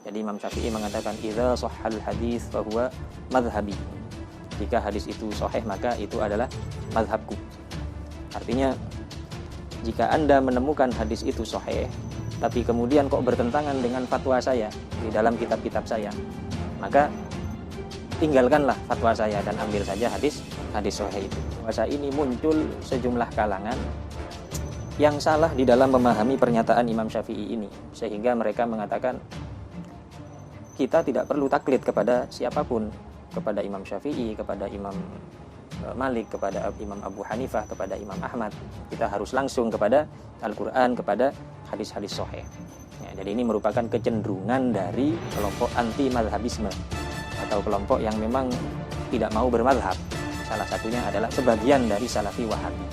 Jadi Imam Syafi'i mengatakan idza shahhal hadits fa huwa madhhabi. Jika hadis itu sahih maka itu adalah mazhabku. Artinya jika Anda menemukan hadis itu sahih tapi kemudian kok bertentangan dengan fatwa saya di dalam kitab-kitab saya, maka tinggalkanlah fatwa saya dan ambil saja hadis sahih itu. Masa ini muncul sejumlah kalangan yang salah di dalam memahami pernyataan Imam Syafi'i ini, sehingga mereka mengatakan kita tidak perlu taklid kepada siapapun, kepada Imam Syafi'i, kepada Imam Malik, kepada Imam Abu Hanifah, kepada Imam Ahmad. Kita harus langsung kepada Al-Quran, kepada hadis-hadis sahih. Ya, jadi ini merupakan kecenderungan dari kelompok anti madhabisme atau kelompok yang memang tidak mau bermadhab. Salah satunya adalah sebagian dari Salafi Wahabi.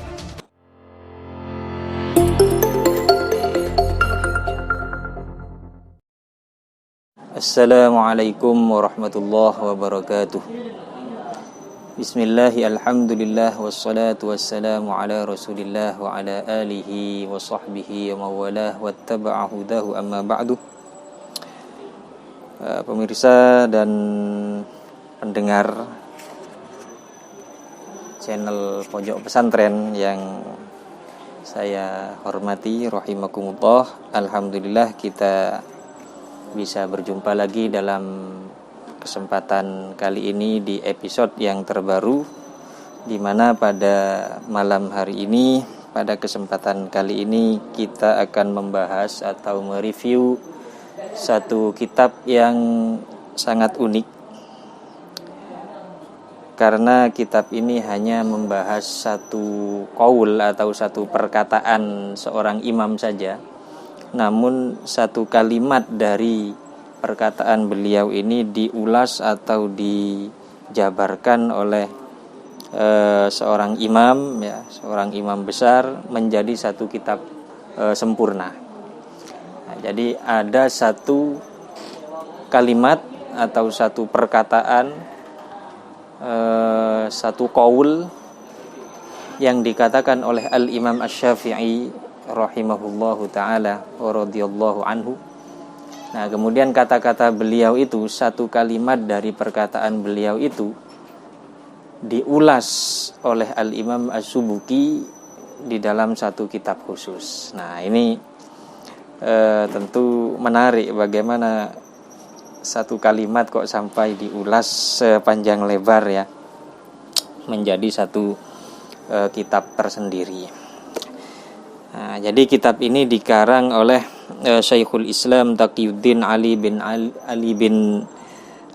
Assalamualaikum warahmatullahi wabarakatuh. Bismillah, alhamdulillah, wassalatu wassalamu ala rasulillah wa ala alihi wa sahbihi wa mawalah wattaba'a hudahu amma ba'du. Pemirsa dan pendengar channel Pojok Pesantren yang saya hormati rahimakumullah, alhamdulillah kita bisa berjumpa lagi dalam kesempatan kali ini di episode yang terbaru, di mana pada malam hari ini, pada kesempatan kali ini kita akan membahas atau mereview satu kitab yang sangat unik, karena kitab ini hanya membahas satu qaul atau satu perkataan seorang imam saja. Namun satu kalimat dari perkataan beliau ini diulas atau dijabarkan oleh seorang imam, ya, seorang imam besar menjadi satu kitab sempurna. Nah, jadi ada satu kalimat atau satu perkataan, satu qaul yang dikatakan oleh Al-Imam Asy-Syafi'i rahimahullahu ta'ala wa radhiyallahu anhu. Nah, kemudian kata-kata beliau itu, satu kalimat dari perkataan beliau itu diulas oleh Al-Imam As-Subuki di dalam satu kitab khusus. Nah, ini tentu menarik bagaimana satu kalimat kok sampai diulas sepanjang lebar, ya, menjadi satu kitab tersendiri. Nah, jadi kitab ini dikarang oleh Syekhul Islam Taqiyuddin Ali bin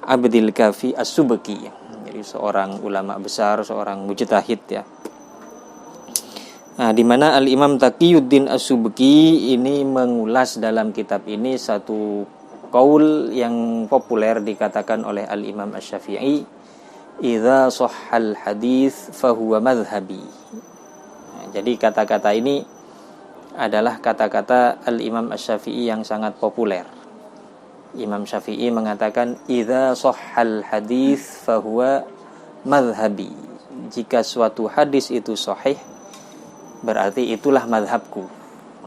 Abdil Kafi As-Subki. Jadi seorang ulama besar, seorang mujtahid, ya. Nah, di mana Al-Imam Taqiyuddin As-Subki ini mengulas dalam kitab ini satu qaul yang populer dikatakan oleh Al-Imam Asy-Syafi'i, idza shahhal hadits fa huwa madhhabi. Nah, jadi kata-kata ini adalah kata-kata Al-Imam Asy-Syafi'i yang sangat populer. Imam Syafi'i mengatakan idza shahhal hadits fa huwa madhhabi. Jika suatu hadis itu sahih, berarti itulah madhabku.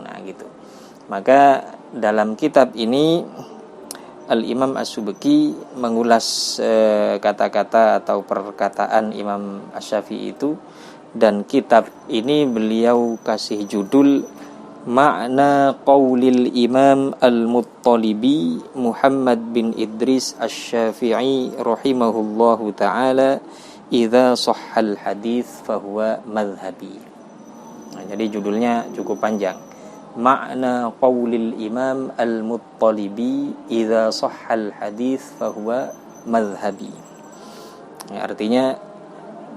Nah, gitu. Maka dalam kitab ini Al-Imam As-Subki mengulas kata-kata atau perkataan Imam Asy-Syafi'i itu, dan kitab ini beliau kasih judul Ma'na qaulil Imam Al-Muttalibi Muhammad bin Idris Asy-Syafi'i rahimahullahu ta'ala, idza shahhal hadits fa huwa madhhabi. Nah, jadi judulnya cukup panjang. Ma'na qaulil Imam Al-Muttalibi idza shahhal hadits fa huwa madhhabi. Artinya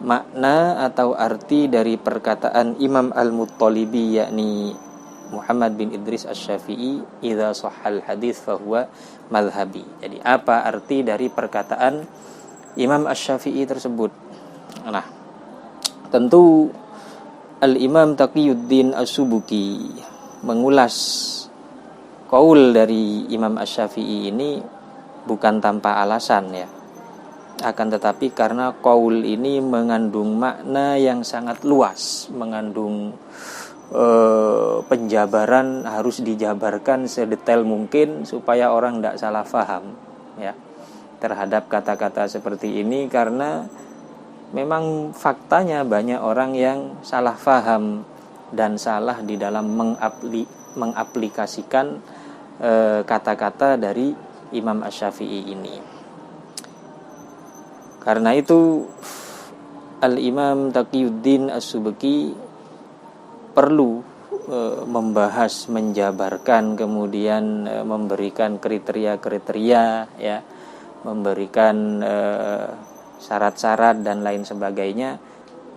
makna atau arti dari perkataan Imam Al-Muttalibi, yakni Muhammad bin Idris Asy-Syafi'i, idza shahhal hadits fa huwa madhhabi. Jadi apa arti dari perkataan Imam Asy-Syafi'i tersebut? Nah, tentu Al-Imam Taqiyuddin As-Subuki mengulas qaul dari Imam Asy-Syafi'i ini bukan tanpa alasan, ya. Akan tetapi karena qaul ini mengandung makna yang sangat luas, mengandung penjabaran harus dijabarkan sedetail mungkin supaya orang tidak salah paham ya terhadap kata-kata seperti ini, karena memang faktanya banyak orang yang salah paham dan salah di dalam mengaplikasikan kata-kata dari Imam Asy-Syafi'i ini. Karena itu Al-Imam Taqiyuddin As-Subki perlu membahas, menjabarkan, kemudian memberikan kriteria-kriteria ya, memberikan syarat-syarat dan lain sebagainya.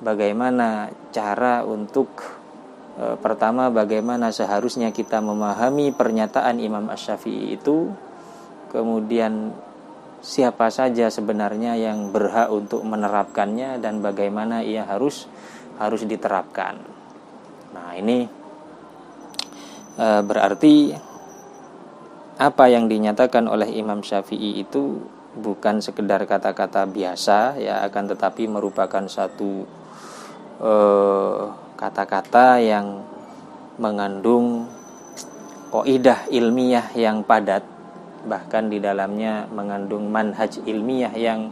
Bagaimana cara untuk pertama, bagaimana seharusnya kita memahami pernyataan Imam Asy-Syafi'i itu, kemudian siapa saja sebenarnya yang berhak untuk menerapkannya dan bagaimana ia harus diterapkan. Nah, ini berarti apa yang dinyatakan oleh Imam Syafi'i itu bukan sekedar kata-kata biasa ya, akan tetapi merupakan satu kata-kata yang mengandung kaidah ilmiah yang padat, bahkan di dalamnya mengandung manhaj ilmiah yang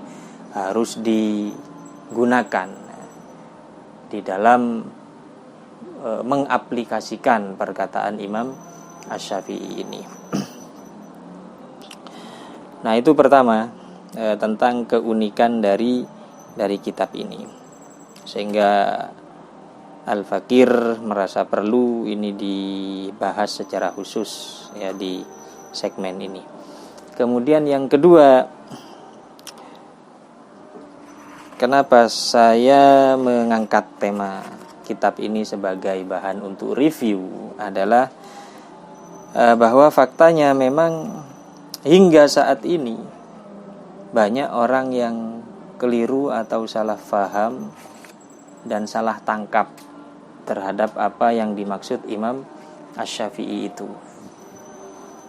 harus digunakan di dalam mengaplikasikan perkataan Imam Asy-Syafi'i ini. Nah, itu pertama tentang keunikan dari kitab ini, sehingga Al-Fakir merasa perlu ini dibahas secara khusus ya di segmen ini. Kemudian yang kedua, kenapa saya mengangkat tema kitab ini sebagai bahan untuk review adalah bahwa faktanya memang hingga saat ini banyak orang yang keliru atau salah faham dan salah tangkap terhadap apa yang dimaksud Imam Asy-Syafi'i itu.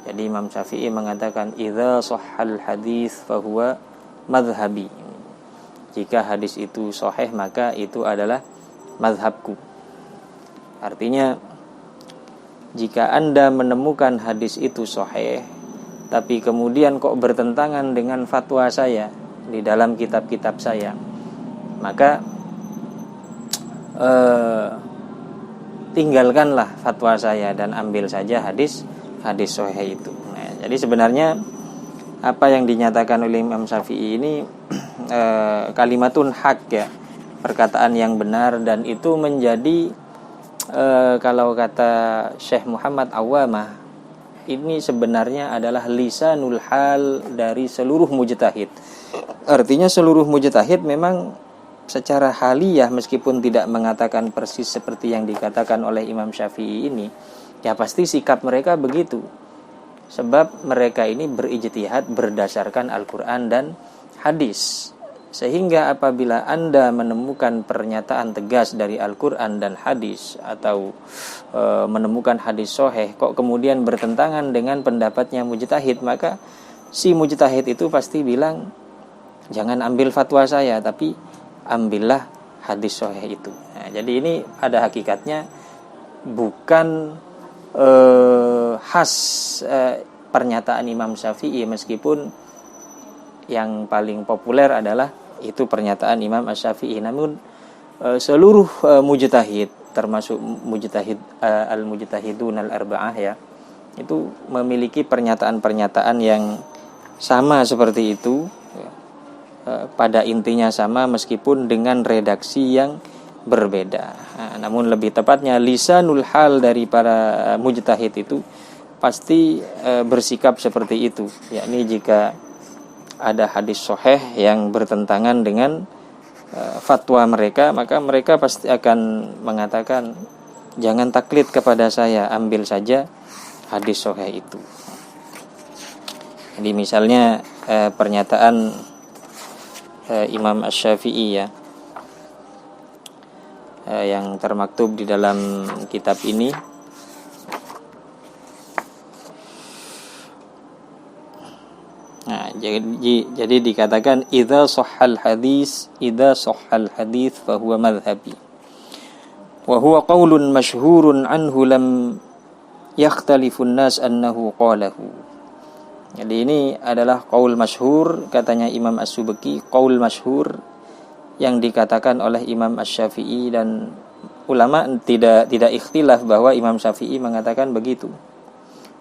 Jadi Imam Syafi'i mengatakan idza shahhal hadits fa huwa madhhabi. Jika hadis itu sahih maka itu adalah mazhabku. Artinya jika Anda menemukan hadis itu sahih tapi kemudian kok bertentangan dengan fatwa saya di dalam kitab-kitab saya, maka tinggalkanlah fatwa saya dan ambil saja hadis sahih itu. Nah, jadi sebenarnya apa yang dinyatakan oleh Imam Syafi'i ini kalimatun hak ya, perkataan yang benar, dan itu menjadi kalau kata Syekh Muhammad Awamah, ini sebenarnya adalah lisanul hal dari seluruh mujtahid. Artinya seluruh mujtahid memang secara haliyah, meskipun tidak mengatakan persis seperti yang dikatakan oleh Imam Syafi'i ini, ya pasti sikap mereka begitu. Sebab mereka ini berijtihad berdasarkan Al-Quran dan hadis. Sehingga apabila Anda menemukan pernyataan tegas dari Al-Quran dan hadis, atau menemukan hadis sahih kok kemudian bertentangan dengan pendapatnya mujtahid, maka si mujtahid itu pasti bilang, jangan ambil fatwa saya, tapi ambillah hadis sahih itu. Nah, jadi ini pada hakikatnya bukan khas pernyataan Imam Syafi'i, meskipun yang paling populer adalah itu pernyataan Imam Asy-Syafi'i, namun seluruh mujtahid, termasuk mujtahid al-mujtahidun al-arba'ah ya, itu memiliki pernyataan-pernyataan yang sama seperti itu, pada intinya sama meskipun dengan redaksi yang berbeda. Nah, namun lebih tepatnya lisanul hal dari para mujtahid itu pasti bersikap seperti itu, yakni jika ada hadis sahih yang bertentangan dengan fatwa mereka, maka mereka pasti akan mengatakan, jangan taklid kepada saya, ambil saja hadis sahih itu. Jadi misalnya pernyataan Imam Asy-Syafi'i ya, yang termaktub di dalam kitab ini. Nah, jadi dikatakan idza shahhal hadis fa huwa madhhabi. wa huwa qaulun masyhurun anhu lam yakhtalifun nas annahu qalahu. Jadi ini adalah qaul masyhur, katanya Imam As-Subki, qaul masyhur yang dikatakan oleh Imam Asy-Syafi'i, dan ulama tidak ikhtilaf bahwa Imam Syafi'i mengatakan begitu.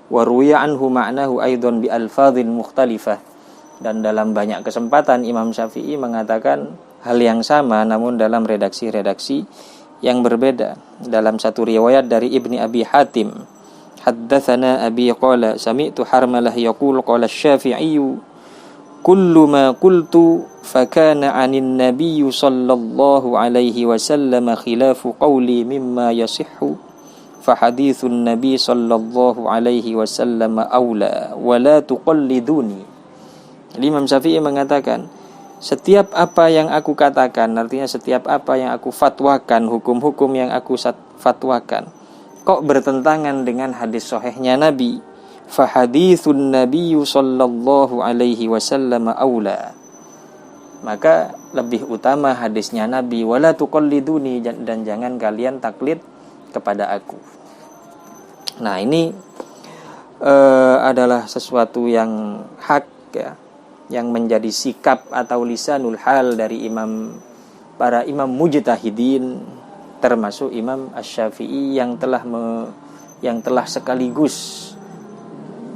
Wa ruwiya anhu ma'nahu aidan bi alfadhin mukhtalifah, dan dalam banyak kesempatan Imam Syafi'i mengatakan hal yang sama namun dalam redaksi-redaksi yang berbeda. Dalam satu riwayat dari Ibni Abi Hatim, haddatsana abi qala sami'tu Harmalah yaqul qala Asy-Syafi'i kullu ma qultu fakana 'anin nabiy sallallahu alaihi wasallam khilafu qawli mimma yasihhu fa hadithun nabiy sallallahu alaihi wasallam aula wa la tuqalliduni. Imam Syafi'i mengatakan, setiap apa yang aku katakan, artinya setiap apa yang aku fatwakan, hukum-hukum yang aku fatwakan, kok bertentangan dengan hadis sahihnya Nabi, fa hadithun nabiy sallallahu alaihi wasallam aula, maka lebih utama hadisnya Nabi, wala tuqalliduni, dan jangan kalian taklid kepada aku. Nah, ini adalah sesuatu yang hak, ya, yang menjadi sikap atau lisanul hal dari para imam mujtahidin, termasuk Imam Asy-Syafi'i yang telah sekaligus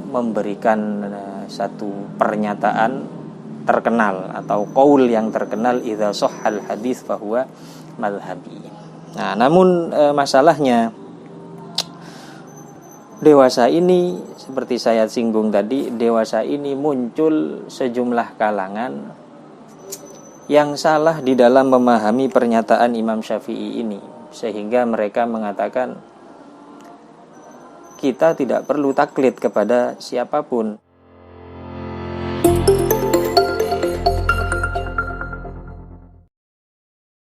memberikan satu pernyataan terkenal atau qaul yang terkenal, idza shahhal hadits fa huwa madhhabi. Nah, namun masalahnya dewasa ini, seperti saya singgung tadi, dewasa ini muncul sejumlah kalangan yang salah di dalam memahami pernyataan Imam Syafi'i ini, sehingga mereka mengatakan kita tidak perlu taklid kepada siapapun.